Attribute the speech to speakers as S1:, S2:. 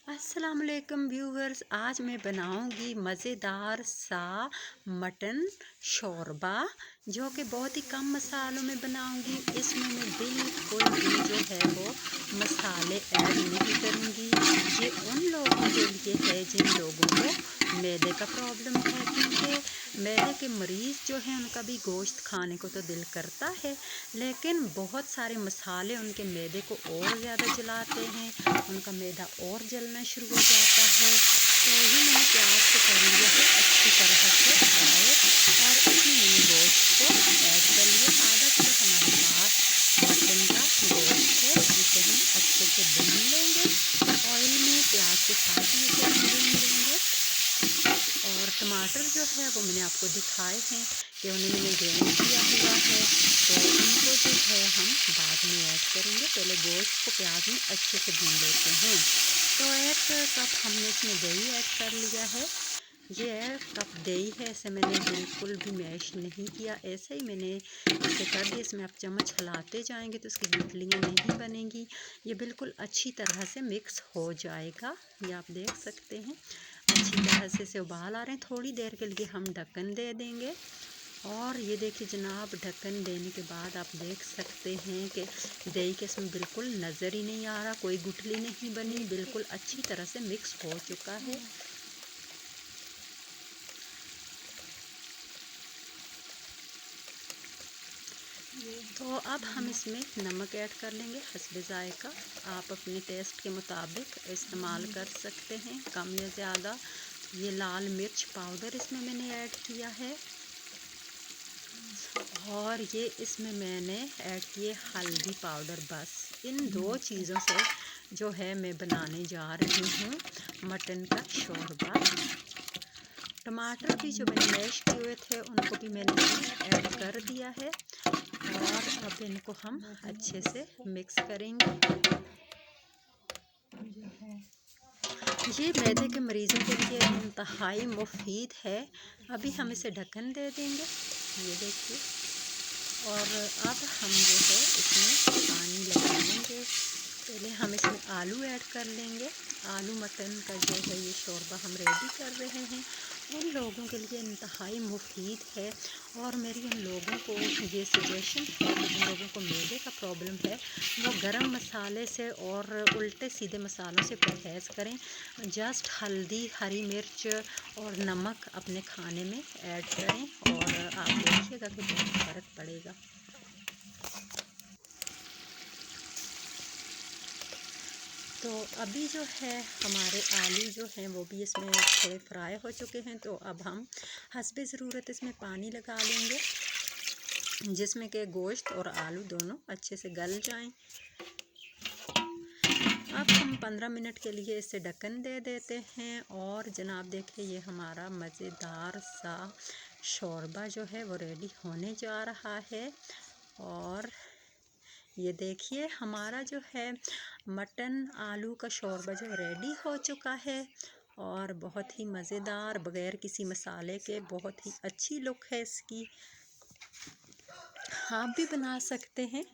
S1: अस्सलाम वालेकुम व्यूवर्स। आज मैं बनाऊंगी मज़ेदार सा मटन शोरबा, जो कि बहुत ही कम मसालों में बनाऊंगी। इसमें मैं बिल्कुल भी जो है वो मसाले ऐड नहीं करूंगी। ये उन लोगों के लिए है जिन लोगों को मैदे का प्रॉब्लम है, क्योंकि मैदे के मरीज़ जो हैं उनका भी गोश्त खाने को तो दिल करता है, लेकिन बहुत सारे मसाले उनके मैदे को और ज़्यादा जलाते हैं, उनका मैदा और जलना शुरू हो जाता है। तो ये मैंने प्याज को कर लिया है अच्छी तरह से फ्राई, और इसमें मैंने गोश्त को ऐड कर लिया। आधा किलो हमारे पास मटन का गोश्त है, जिसे हम अच्छे से भून लेंगे ऑयल में। प्याज के साथ ही इसे हम भून लेंगे। और टमाटर जो है वो मैंने आपको दिखाए हैं कि उन्हें मैंने ग्राइंड किया हुआ है, तो उनको जो है हम बाद में ऐड करेंगे। पहले गोश्त को प्याज में अच्छे से भून लेते हैं। तो 1 कप हमने इसमें दही ऐड कर लिया है। ये 1 कप दही है, इसे मैंने बिल्कुल भी मैश नहीं किया, ऐसे ही मैंने इसे कर दिया। इसमें आप चम्मच हिलाते जाएंगे तो इसकी गुठलियाँ नहीं बनेंगी, ये बिल्कुल अच्छी तरह से मिक्स हो जाएगा। ये आप देख सकते हैं अच्छी तरह से इसे उबाल आ रहे हैं। थोड़ी देर के लिए हम ढक्कन दे देंगे, और ये देखिए जनाब, ढक्कन देने के बाद आप देख सकते हैं कि दही के इसमें बिल्कुल नज़र ही नहीं आ रहा, कोई गुठली नहीं बनी, बिल्कुल अच्छी तरह से मिक्स हो चुका है। तो अब हम इसमें नमक ऐड कर लेंगे हस्बे ज़ायका। आप अपने टेस्ट के मुताबिक इस्तेमाल कर सकते हैं, कम या ज़्यादा। ये लाल मिर्च पाउडर इसमें मैंने ऐड किया है, और ये इसमें मैंने ऐड किए हल्दी पाउडर। बस इन 2 चीज़ों से जो है मैं बनाने जा रही हूँ मटन का शोरबा। टमाटर भी जो मैंने मैश किए हुए थे उनको भी मैंने ऐड कर दिया है, और अब इनको हम अच्छे से मिक्स करेंगे। ये मैदे के मरीज़ों के लिए इंतहाई मुफीद है। अभी हम इसे ढक्कन दे देंगे, ये देखिए। और अब हम जो है इसमें पानी लगा लेंगे। पहले हम इसमें आलू ऐड कर लेंगे। आलू मटन का जो है ये शोरबा हम रेडी कर रहे हैं, उन लोगों के लिए इंतहाई मुफीद है। और मेरी उन लोगों को ये सजेशन है कि जिन लोगों को मैदे का प्रॉब्लम है वो गरम मसाले से और उल्टे सीधे मसालों से परहेज़ करें। जस्ट हल्दी, हरी मिर्च और नमक अपने खाने में ऐड करें, और आप देखिएगा कि बहुत फ़र्क पड़ेगा। तो अभी जो है हमारे आलू जो हैं वो भी इसमें थोड़े फ्राई हो चुके हैं, तो अब हम हस्बे ज़रूरत इसमें पानी लगा लेंगे, जिसमें कि गोश्त और आलू दोनों अच्छे से गल जाएं। अब हम 15 मिनट के लिए इसे ढक्कन दे देते हैं, और जनाब देखिए ये हमारा मज़ेदार सा शोरबा जो है वो रेडी होने जा रहा है। और ये देखिए हमारा जो है मटन आलू का शोरबा जो रेडी हो चुका है, और बहुत ही मज़ेदार, बग़ैर किसी मसाले के बहुत ही अच्छी लुक है इसकी। आप भी बना सकते हैं